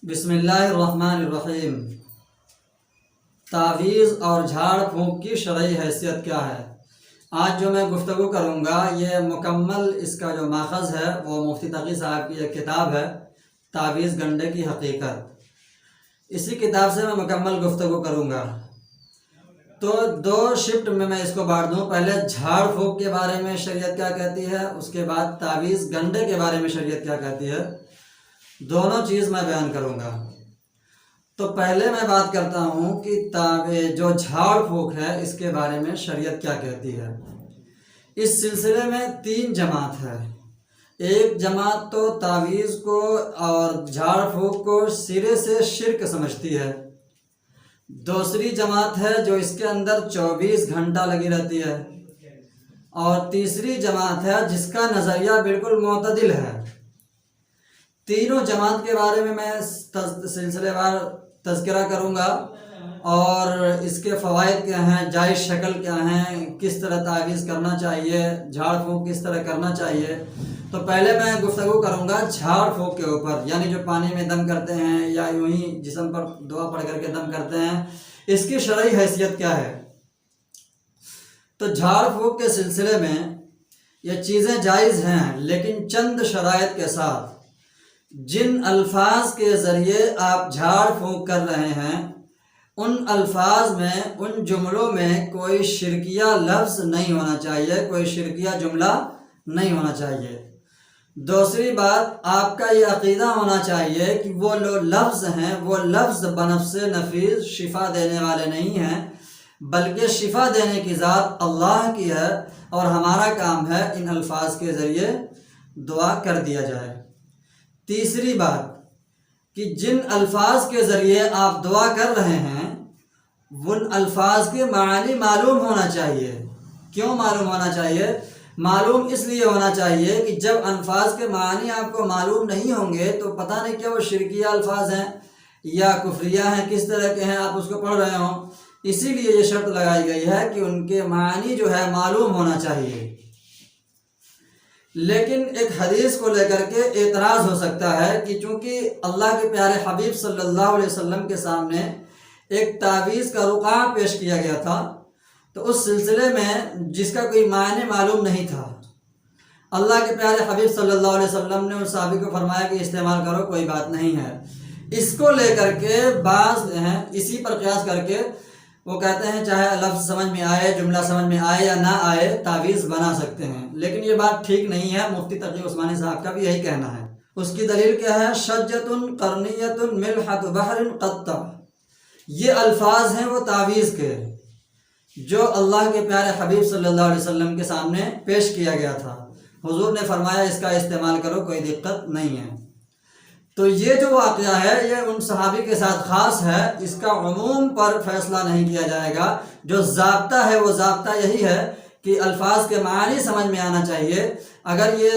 بسم اللہ الرحمن الرحیم۔ تعویذ اور جھاڑ پھونک کی شرعی حیثیت کیا ہے؟ آج جو میں گفتگو کروں گا یہ مکمل اس کا جو ماخذ ہے وہ مفتی تقی صاحب کی ایک کتاب ہے تعویذ گنڈے کی حقیقت۔ اسی کتاب سے میں مکمل گفتگو کروں گا۔ تو دو شفٹ میں اس کو بانٹ دوں، پہلے جھاڑ پھونک کے بارے میں شریعت کیا کہتی ہے، اس کے بعد تعویذ گنڈے کے بارے میں شریعت کیا کہتی ہے، دونوں چیز میں بیان کروں گا۔ تو پہلے میں بات کرتا ہوں کہ جو جھاڑ پھونک ہے اس کے بارے میں شریعت کیا کہتی ہے۔ اس سلسلے میں 3 جماعت ہے۔ ایک جماعت تو تعویذ کو اور جھاڑ پھونک کو سرے سے شرک سمجھتی ہے، دوسری جماعت ہے جو اس کے اندر 24 گھنٹہ لگی رہتی ہے، اور تیسری جماعت ہے جس کا نظریہ بالکل معتدل ہے۔ تینوں جماعت کے بارے میں سلسلے وار تذکرہ کروں گا، اور اس کے فوائد کیا ہیں، جائز شکل کیا ہیں، کس طرح تعویذ کرنا چاہیے، جھاڑ پھونک کس طرح کرنا چاہیے۔ تو پہلے میں گفتگو کروں گا جھاڑ پھونک کے اوپر، یعنی جو پانی میں دم کرتے ہیں یا یوں ہی جسم پر دعا پڑھ کر کے دم کرتے ہیں، اس کی شرعی حیثیت کیا ہے۔ تو جھاڑ پھونک کے سلسلے میں یہ چیزیں جائز ہیں، لیکن چند شرائط کے ساتھ۔ جن الفاظ کے ذریعے آپ جھاڑ پھونک کر رہے ہیں ان الفاظ میں، ان جملوں میں کوئی شرکیہ لفظ نہیں ہونا چاہیے، کوئی شرکیہ جملہ نہیں ہونا چاہیے۔ دوسری بات، آپ کا یہ عقیدہ ہونا چاہیے کہ وہ لفظ ہیں وہ لفظ بنفس نفیس شفا دینے والے نہیں ہیں، بلکہ شفا دینے کی ذات اللہ کی ہے، اور ہمارا کام ہے ان الفاظ کے ذریعے دعا کر دیا جائے۔ تیسری بات کہ جن الفاظ کے ذریعے آپ دعا کر رہے ہیں ان الفاظ کے معنی معلوم ہونا چاہیے۔ کیوں معلوم ہونا چاہیے؟ معلوم اس لیے ہونا چاہیے کہ جب الفاظ کے معنی آپ کو معلوم نہیں ہوں گے تو پتہ نہیں کیا وہ شرکیہ الفاظ ہیں یا کفریہ ہیں، کس طرح کے ہیں، آپ اس کو پڑھ رہے ہوں۔ اسی لیے یہ شرط لگائی گئی ہے کہ ان کے معنی جو ہے معلوم ہونا چاہیے۔ لیکن ایک حدیث کو لے کر کے اعتراض ہو سکتا ہے کہ چونکہ اللہ کے پیارے حبیب صلی اللہ علیہ وسلم کے سامنے ایک تعویذ کا رقعہ پیش کیا گیا تھا، تو اس سلسلے میں جس کا کوئی معنی معلوم نہیں تھا، اللہ کے پیارے حبیب صلی اللہ علیہ وسلم نے اس صحابی کو فرمایا کہ استعمال کرو، کوئی بات نہیں ہے۔ اس کو لے کر کے بعض ہیں اسی پر قیاس کر کے وہ کہتے ہیں چاہے لفظ سمجھ میں آئے، جملہ سمجھ میں آئے یا نہ آئے، تعویذ بنا سکتے ہیں، لیکن یہ بات ٹھیک نہیں ہے۔ مفتی تقی عثمانی صاحب کا بھی یہی کہنا ہے۔ اس کی دلیل کیا ہے؟ شجۃ قرنیۃ ملحۃ بحر قطع، یہ الفاظ ہیں وہ تعویذ کے جو اللہ کے پیارے حبیب صلی اللہ علیہ وسلم کے سامنے پیش کیا گیا تھا۔ حضور نے فرمایا اس کا استعمال کرو، کوئی دقت نہیں ہے۔ تو یہ جو واقعہ ہے یہ ان صحابی کے ساتھ خاص ہے، اس کا عموم پر فیصلہ نہیں کیا جائے گا۔ جو ضابطہ ہے وہ ضابطہ یہی ہے کہ الفاظ کے معنی سمجھ میں آنا چاہیے۔ اگر یہ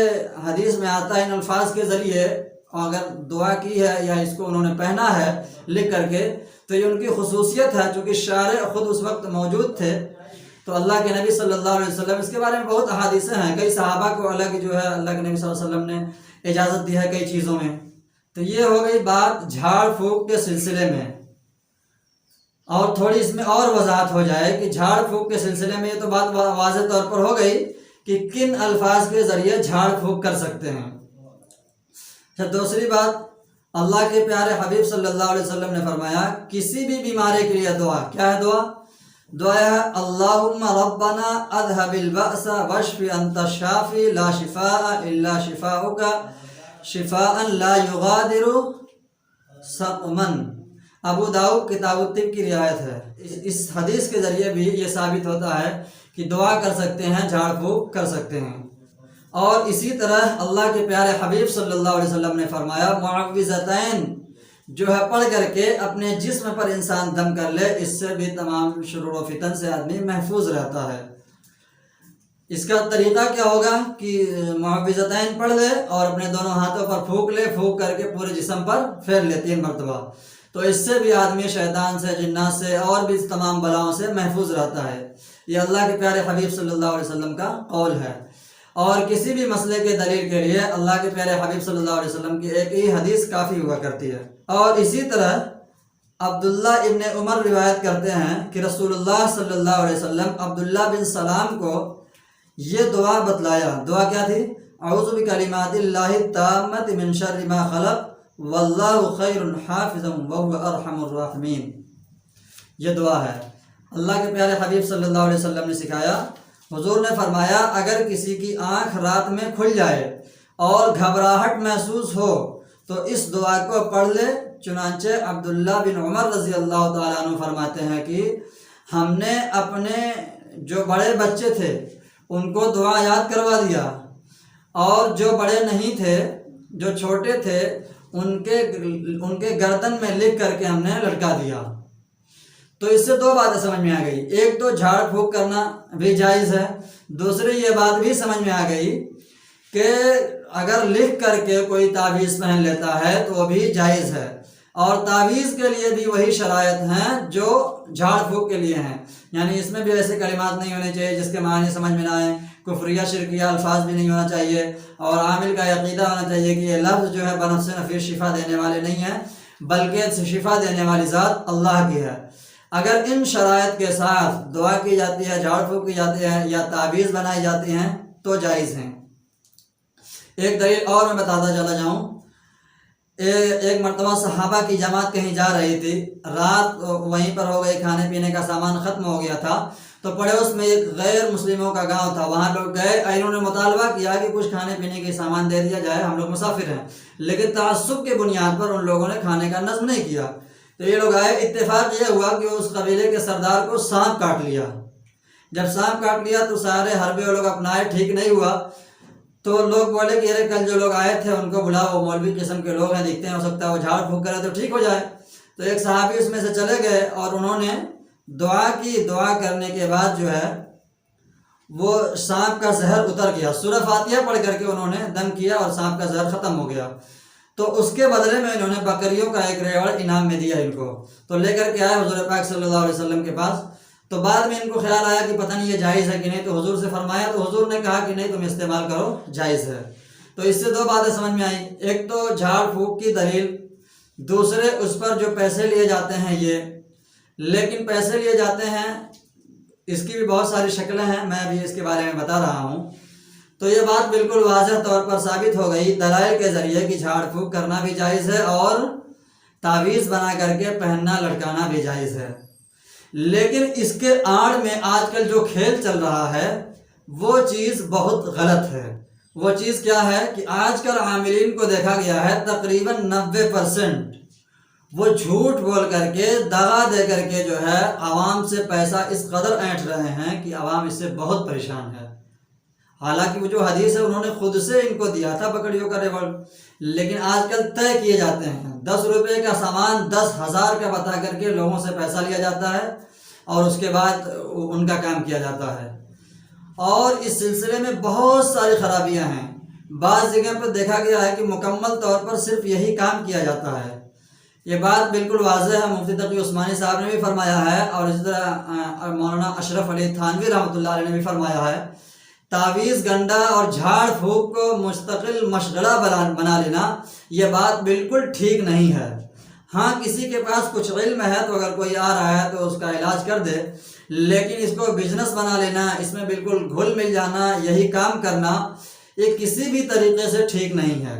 حدیث میں آتا ہے ان الفاظ کے ذریعے، اگر دعا کی ہے یا اس کو انہوں نے پہنا ہے لکھ کر کے، تو یہ ان کی خصوصیت ہے، چونکہ شارع خود اس وقت موجود تھے۔ تو اللہ کے نبی صلی اللہ علیہ وسلم، اس کے بارے میں بہت احادیثیں ہیں، کئی صحابہ کو الگ جو ہے اللہ کے نبی صلی اللہ علیہ وسلم نے اجازت دی ہے کئی چیزوں میں۔ تو یہ ہو گئی بات جھاڑ پھونک کے سلسلے میں، اور تھوڑی اس میں اور وضاحت ہو جائے کہ جھاڑ پھونک کے سلسلے میں یہ تو بات واضح طور پر ہو گئی کہ کن الفاظ کے ذریعے جھاڑ پھونک کر سکتے ہیں۔ دوسری بات، اللہ کے پیارے حبیب صلی اللہ علیہ وسلم نے فرمایا کسی بھی بیماری کے لیے دعا کیا ہے؟ دعا ہے اللہم ربنا اذهب البأس واشف انت الشافی لا شفاء الا شفاؤک شفاء لا یغادر سقما۔ ابو داؤد کتاب الطب کی روایت ہے۔ اس حدیث کے ذریعے بھی یہ ثابت ہوتا ہے کہ دعا کر سکتے ہیں، جھاڑ پھونک کر سکتے ہیں۔ اور اسی طرح اللہ کے پیارے حبیب صلی اللہ علیہ وسلم نے فرمایا معوذتین جو ہے پڑھ کر کے اپنے جسم پر انسان دم کر لے، اس سے بھی تمام شرور و فتن سے آدمی محفوظ رہتا ہے۔ اس کا طریقہ کیا ہوگا کہ معوذتین پڑھ لے اور اپنے دونوں ہاتھوں پر پھونک لے، پھونک کر کے پورے جسم پر پھیر لے 3 مرتبہ، تو اس سے بھی آدمی شیطان سے، جنات سے اور بھی تمام بلاؤں سے محفوظ رہتا ہے۔ یہ اللہ کے پیارے حبیب صلی اللہ علیہ وسلم کا قول ہے۔ اور کسی بھی مسئلے کے دلیل کے لیے اللہ کے پیارے حبیب صلی اللہ علیہ وسلم کی ایک ہی حدیث کافی ہوا کرتی ہے۔ اور اسی طرح عبداللہ ابن عمر روایت کرتے ہیں کہ رسول اللہ صلی اللہ علیہ وسلم عبداللہ بن سلام کو یہ دعا بتلایا۔ دعا کیا تھی؟ اعوذ بکلمات اللہ التامۃ من شر ما خلق واللہ خیر حافظا وہو ارحم الراحمین۔ یہ دعا ہے، اللہ کے پیارے حبیب صلی اللہ علیہ وسلم نے سکھایا۔ حضور نے فرمایا اگر کسی کی آنکھ رات میں کھل جائے اور گھبراہٹ محسوس ہو تو اس دعا کو پڑھ لے۔ چنانچہ عبداللہ بن عمر رضی اللہ تعالیٰ عنہ فرماتے ہیں کہ ہم نے اپنے جو بڑے بچے تھے ان کو دعا یاد کروا دیا، اور جو بڑے نہیں تھے، جو چھوٹے تھے، ان کے گردن میں لکھ کر کے ہم نے لٹکا دیا۔ تو اس سے دو باتیں سمجھ میں آ گئی، ایک تو جھاڑ پھونک کرنا بھی جائز ہے، دوسری یہ بات بھی سمجھ میں آ گئی کہ اگر لکھ کر کے کوئی تعویذ پہن لیتا ہے تو وہ بھی جائز ہے، اور تعویذ کے لیے بھی وہی شرائط ہیں جو جھاڑ پھونک کے لیے ہیں۔ یعنی اس میں بھی ایسے کلمات نہیں ہونے چاہیے جس کے معنی سمجھ میں نہ آئیں، کفریہ شرکیہ الفاظ بھی نہیں ہونا چاہیے، اور عامل کا عقیدہ ہونا چاہیے کہ یہ لفظ جو ہے بنفس نفیس شفا دینے والے نہیں ہیں، بلکہ شفا دینے والی ذات اللہ کی ہے۔ اگر ان شرائط کے ساتھ دعا کی جاتی ہے، جھاڑ پھونک کی جاتی ہے، یا تعویذ بنائی جاتی ہیں تو جائز ہیں۔ ایک دلیل اور میں بتاتا چلا جاؤں۔ ایک مرتبہ صحابہ کی جماعت کہیں جا رہی تھی، رات وہیں پر ہو گئی، کھانے پینے کا سامان ختم ہو گیا تھا، تو پڑوس میں ایک غیر مسلموں کا گاؤں تھا، وہاں لوگ گئے، انہوں نے مطالبہ کیا کہ کچھ کھانے پینے کے سامان دے دیا جائے، ہم لوگ مسافر ہیں، لیکن تعصب کے بنیاد پر ان لوگوں نے کھانے کا نظم نہیں کیا۔ تو یہ لوگ آئے، اتفاق یہ ہوا کہ اس قبیلے کے سردار کو سانپ کاٹ لیا۔ جب سانپ کاٹ لیا تو سارے حربے لوگ اپنائے، ٹھیک نہیں ہوا، تو لوگ بولے کہ ارے کل جو لوگ آئے تھے ان کو بلاؤ، وہ مولوی قسم کے لوگ ہیں، دیکھتے ہیں ہو سکتا ہے وہ جھاڑ پھونک کرے تو ٹھیک ہو جائے۔ تو ایک صحابی اس میں سے چلے گئے اور انہوں نے دعا کی، دعا کرنے کے بعد جو ہے وہ سانپ کا زہر اتر گیا، سورہ فاتحہ پڑھ کر کے انہوں نے دم کیا اور سانپ کا زہر ختم ہو گیا۔ تو اس کے بدلے میں انہوں نے بکریوں کا ایک ریوڑ انعام میں دیا ان کو، تو لے کر کے آئے حضور پاک صلی اللہ علیہ وسلم کے پاس۔ تو بعد میں ان کو خیال آیا کہ پتہ نہیں یہ جائز ہے کہ نہیں، تو حضور سے فرمایا، تو حضور نے کہا کہ نہیں تم استعمال کرو، جائز ہے۔ تو اس سے دو باتیں سمجھ میں آئیں، ایک تو جھاڑ پھونک کی دلیل، دوسرے اس پر جو پیسے لیے جاتے ہیں یہ، لیکن پیسے لیے جاتے ہیں اس کی بھی بہت ساری شکلیں ہیں، میں ابھی اس کے بارے میں بتا رہا ہوں۔ تو یہ بات بالکل واضح طور پر ثابت ہو گئی دلائل کے ذریعے کہ جھاڑ پھونک کرنا بھی جائز ہے اور تعویذ بنا کر کے پہننا لٹکانا بھی جائز ہے۔ لیکن اس کے آڑ میں آج کل جو کھیل چل رہا ہے وہ چیز بہت غلط ہے۔ وہ چیز کیا ہے کہ آج کل عاملین کو دیکھا گیا ہے تقریباً 90% وہ جھوٹ بول کر کے، دغا دے کر کے جو ہے عوام سے پیسہ اس قدر اینٹ رہے ہیں کہ عوام اس سے بہت پریشان ہے۔ حالانکہ وہ جو حدیث ہے انہوں نے خود سے ان کو دیا تھا بکریوں کا ریوڑ، لیکن آج کل طے کیے جاتے ہیں، 10 روپے کا سامان 10,000 کا بتا کر کے لوگوں سے پیسہ لیا جاتا ہے اور اس کے بعد ان کا کام کیا جاتا ہے۔ اور اس سلسلے میں بہت ساری خرابیاں ہیں، بعض جگہ پر دیکھا گیا ہے کہ مکمل طور پر صرف یہی کام کیا جاتا ہے۔ یہ بات بالکل واضح ہے، مفتی تقی عثمانی صاحب نے بھی فرمایا ہے، اور اسی طرح مولانا اشرف علی تھانوی رحمۃ اللہ علیہ نے بھی فرمایا ہے، تعویذ گنڈا اور جھاڑ پھونک کو مستقل مشغلہ بنا لینا یہ بات بالکل ٹھیک نہیں ہے۔ ہاں کسی کے پاس کچھ علم ہے تو اگر کوئی آ رہا ہے تو اس کا علاج کر دے، لیکن اس کو بزنس بنا لینا، اس میں بالکل گھل مل جانا، یہی کام کرنا، یہ کسی بھی طریقے سے ٹھیک نہیں ہے۔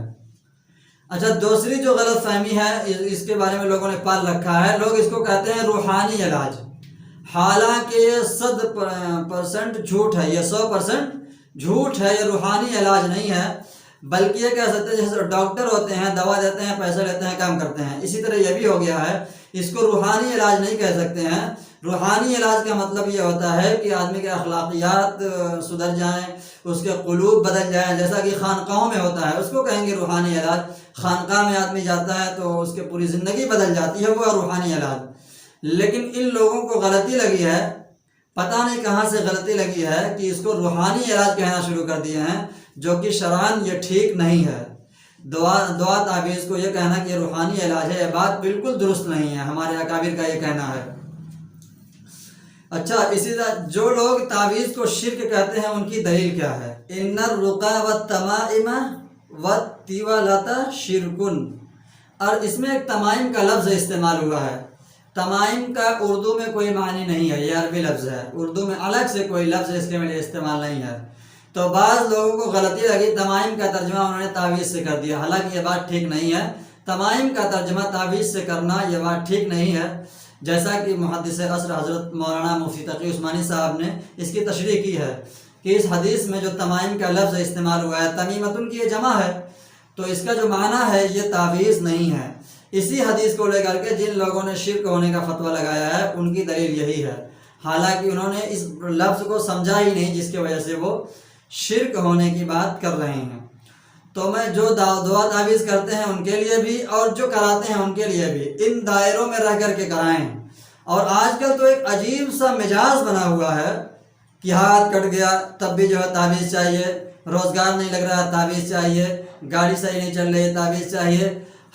اچھا، دوسری جو غلط فہمی ہے اس کے بارے میں لوگوں نے پال رکھا ہے، لوگ اس کو کہتے ہیں روحانی علاج، حالانکہ یہ 100% جھوٹ ہے، یہ 100% جھوٹ ہے، یہ روحانی علاج نہیں ہے، بلکہ یہ کہہ سکتے ہیں جیسے ڈاکٹر ہوتے ہیں، دوا دیتے ہیں، پیسے لیتے ہیں، کام کرتے ہیں، اسی طرح یہ بھی ہو گیا ہے، اس کو روحانی علاج نہیں کہہ سکتے ہیں۔ روحانی علاج کا مطلب یہ ہوتا ہے کہ آدمی کے اخلاقیات سدھر جائیں، اس کے قلوب بدل جائیں، جیسا کہ خانقاہوں میں ہوتا ہے، اس کو کہیں گے روحانی علاج۔ خانقاہ میں آدمی جاتا ہے تو اس کے پوری زندگی بدل جاتی ہے، وہ روحانی علاج۔ لیکن ان لوگوں کو غلطی لگی ہے، پتہ نہیں کہاں سے غلطی لگی ہے کہ اس کو روحانی علاج کہنا شروع کر دیے ہیں، جو کہ شرعاً یہ ٹھیک نہیں ہے۔ دعا تعویذ کو یہ کہنا کہ روحانی علاج ہے، یہ بات بالکل درست نہیں ہے، ہمارے اکابر کا یہ کہنا ہے۔ اچھا اسی طرح جو لوگ تعویذ کو شرک کہتے ہیں ان کی دلیل کیا ہے؟ ان الرقا والتمائم والتیوالات شرکن، اور اس میں ایک تمائم کا لفظ استعمال ہوا ہے۔ تمائم کا اردو میں کوئی معنی نہیں ہے، یہ عربی لفظ ہے، اردو میں الگ سے کوئی لفظ اس کے لیے استعمال نہیں ہے۔ تو بعض لوگوں کو غلطی لگی، تمائم کا ترجمہ انہوں نے تعویذ سے کر دیا، حالانکہ یہ بات ٹھیک نہیں ہے۔ تمائم کا ترجمہ تعویذ سے کرنا یہ بات ٹھیک نہیں ہے، جیسا کہ محدث عصر حضرت مولانا مفتی تقی عثمانی صاحب نے اس کی تشریح کی ہے کہ اس حدیث میں جو تمائم کا لفظ استعمال ہوا ہے، تمیمتن کی یہ جمع ہے، تو اس کا جو معنی ہے یہ تعویذ نہیں ہے۔ اسی حدیث کو لے کر کے جن لوگوں نے شرک ہونے کا فتویٰ لگایا ہے ان کی دلیل یہی ہے، حالانکہ انہوں نے اس لفظ کو سمجھا ہی نہیں جس کی وجہ سے وہ شرک ہونے کی بات کر رہے ہیں۔ تو میں جو دعا تعویذ کرتے ہیں ان کے لیے بھی اور جو کراتے ہیں ان کے لیے بھی ان دائروں میں رہ کر کے کرائیں۔ اور آج کل تو ایک عجیب سا مزاج بنا ہوا ہے کہ ہاتھ کٹ گیا تب بھی جو ہے تعویذ چاہیے، روزگار نہیں لگ رہا تعویذ چاہیے، گاڑی صحیح نہیں چل رہی تعویذ چاہیے،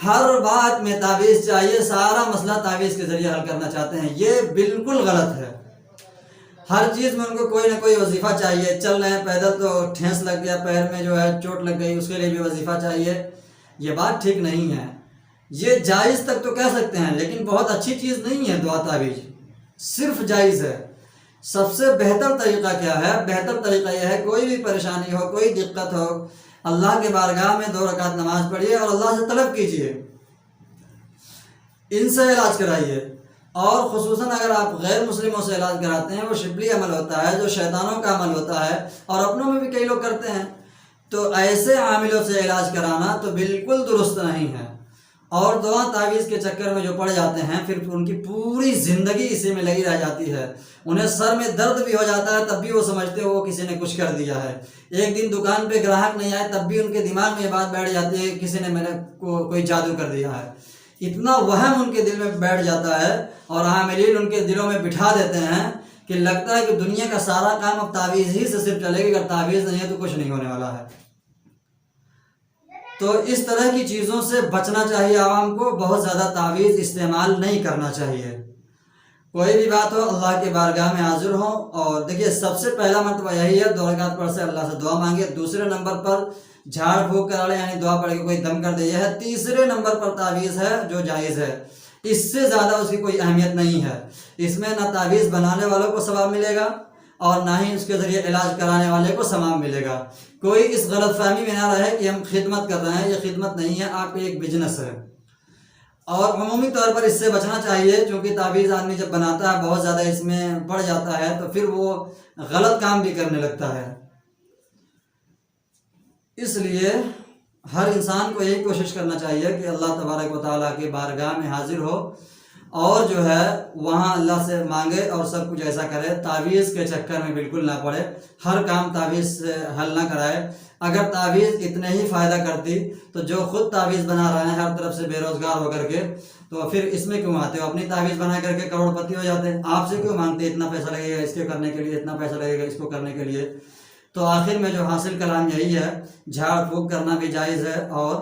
ہر بات میں تعویذ چاہیے، سارا مسئلہ تعویذ کے ذریعے حل کرنا چاہتے ہیں۔ یہ بالکل غلط ہے۔ ہر چیز میں ان کو کوئی نہ کوئی وظیفہ چاہیے، چل رہے ہیں پیدل تو ٹھینس لگ گیا، پیر میں جو ہے چوٹ لگ گئی، اس کے لیے بھی وظیفہ چاہیے، یہ بات ٹھیک نہیں ہے۔ یہ جائز تک تو کہہ سکتے ہیں لیکن بہت اچھی چیز نہیں ہے دعا تعویذ، صرف جائز ہے۔ سب سے بہتر طریقہ کیا ہے؟ بہتر طریقہ یہ ہے کوئی بھی پریشانی ہو، کوئی دقت ہو، اللہ کے بارگاہ میں 2 رکعت نماز پڑھیے اور اللہ سے طلب کیجیے، ان سے علاج کرائیے۔ اور خصوصاً اگر آپ غیر مسلموں سے علاج کراتے ہیں، وہ شبلی عمل ہوتا ہے جو شیطانوں کا عمل ہوتا ہے، اور اپنوں میں بھی کئی لوگ کرتے ہیں، تو ایسے عاملوں سے علاج کرانا تو بالکل درست نہیں ہے۔ اور دعا تعویذ کے چکر میں جو پڑ جاتے ہیں پھر ان کی پوری زندگی اسی میں لگی رہ جاتی ہے، انہیں سر میں درد بھی ہو جاتا ہے تب بھی وہ سمجھتے ہو وہ کسی نے کچھ کر دیا ہے۔ ایک دن دکان پہ گراہک نہیں آئے تب بھی ان کے دماغ میں یہ بات بیٹھ جاتی ہے کسی نے میرے کو کوئی جادو کر دیا ہے، اتنا وہم ان کے دل میں بیٹھ جاتا ہے، اور عاملین ان کے دلوں میں بٹھا دیتے ہیں کہ لگتا ہے کہ دنیا کا سارا کام اب تعویذ ہی سے صرف چلے گی، اگر تعویذ نہیں ہے تو کچھ نہیں ہونے والا ہے۔ تو اس طرح کی چیزوں سے بچنا چاہیے عوام کو، بہت زیادہ تعویذ استعمال نہیں کرنا چاہیے۔ کوئی بھی بات ہو اللہ کے بارگاہ میں حاضر ہو، اور دیکھیے سب سے پہلا مرتبہ یہی ہے 2 رکعت پڑھ سے اللہ سے دعا مانگے، دوسرے نمبر پر جھاڑ پھونک کرا لے یعنی دعا پڑھ کے کوئی دم کر دے یہ ہے، تیسرے نمبر پر تعویذ ہے جو جائز ہے، اس سے زیادہ اس کی کوئی اہمیت نہیں ہے۔ اس میں نہ تعویذ بنانے والوں کو ثواب ملے گا اور نہ ہی اس کے ذریعے علاج کرانے والے کو ثواب ملے گا۔ کوئی اس غلط فہمی میں نہ رہے کہ ہم خدمت کر رہے ہیں، یہ خدمت نہیں ہے، آپ ایک بزنس ہے۔ اور عمومی طور پر اس سے بچنا چاہیے، کیونکہ تعویذ آدمی جب بناتا ہے بہت زیادہ اس میں پڑ جاتا ہے تو پھر وہ غلط کام بھی کرنے لگتا ہے۔ اس لیے ہر انسان کو یہی کوشش کرنا چاہیے کہ اللہ تبارک و تعالیٰ کی بارگاہ میں حاضر ہو اور جو ہے وہاں اللہ سے مانگے اور سب کچھ ایسا کرے، تعویذ کے چکر میں بالکل نہ پڑے، ہر کام تعویذ سے حل نہ کرائے۔ اگر تعویذ اتنے ہی فائدہ کرتی تو جو خود تعویذ بنا رہے ہیں ہر طرف سے بے روزگار ہو کر کے، تو پھر اس میں کیوں آتے ہو؟ اپنی تعویذ بنا کر کے کروڑ پتی ہو جاتے، آپ سے کیوں مانگتے اتنا پیسہ لگے گا اس کے کرنے کے لیے، اتنا پیسہ لگے گا اس کو کرنے کے لیے؟ تو آخر میں جو حاصل کلام یہی ہے، جھاڑ پھونک کرنا بھی جائز ہے اور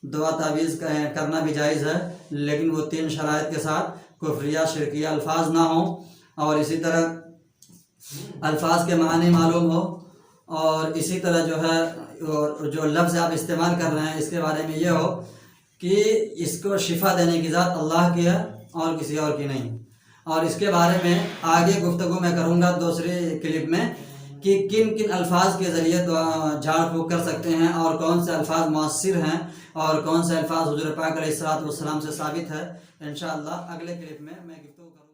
دعا تعویذ کرنا بھی جائز ہے، لیکن وہ 3 شرائط کے ساتھ، کفریہ شرکیہ الفاظ نہ ہوں، اور اسی طرح الفاظ کے معنی معلوم ہو، اور اسی طرح جو ہے جو لفظ آپ استعمال کر رہے ہیں اس کے بارے میں یہ ہو کہ اس کو شفا دینے کی ذات اللہ کی ہے اور کسی اور کی نہیں۔ اور اس کے بارے میں آگے گفتگو میں کروں گا دوسری کلپ میں کہ کن کن الفاظ کے ذریعے جھاڑ پھونک کر سکتے ہیں اور کون سے الفاظ مؤثر ہیں اور کون سے الفاظ حضور پاک علیہ الصلوۃ والسلام سے ثابت ہے۔ انشاءاللہ اگلے کلپ میں گفتگو کروں گا۔